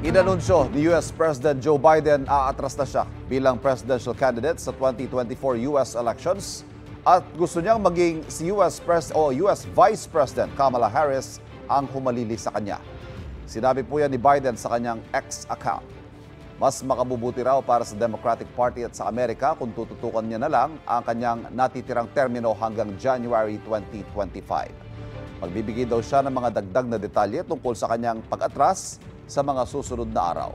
Inanunsyo ni US President Joe Biden aatras na siya bilang presidential candidate sa 2024 US elections at gusto niyang maging si US Vice President Kamala Harris ang humalili sa kanya. Sinabi po yan ni Biden sa kanyang X account. Mas makabubuti raw para sa Democratic Party at sa Amerika kung tututukan niya na lang ang kanyang natitirang termino hanggang January 2025. Magbibigay daw siya ng mga dagdag na detalye tungkol sa kanyang pag-atras sa mga susunod na araw.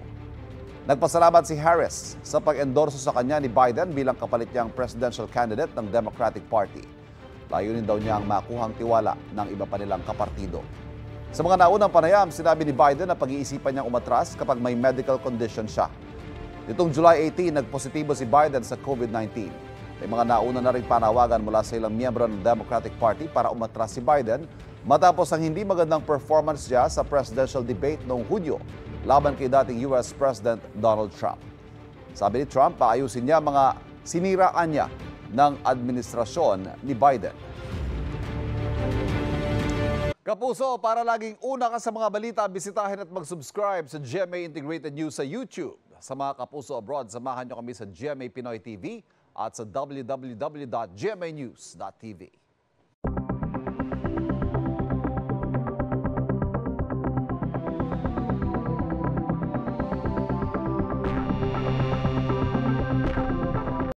Nagpasalamat si Harris sa pag-endorso sa kanya ni Biden bilang kapalit niyang presidential candidate ng Democratic Party. Layunin daw niya ang makuhang tiwala ng iba pa nilang kapartido. Sa mga naunang panayam, sinabi ni Biden na pag-iisipan niyang umatras kapag may medical condition siya. Nitong July 18, nagpositibo si Biden sa COVID-19. May mga nauna na rin panawagan mula sa ilang miyembro ng Democratic Party para umatras si Biden matapos ang hindi magandang performance niya sa presidential debate noong Hunyo laban kay dating US President Donald Trump. Sabi ni Trump, paayusin niya mga siniraan niya ng administrasyon ni Biden. Kapuso, para laging una ka sa mga balita, bisitahin at mag-subscribe sa GMA Integrated News sa YouTube. Sa mga kapuso abroad, samahan niyo kami sa GMA Pinoy TV at sa www.gmanews.tv.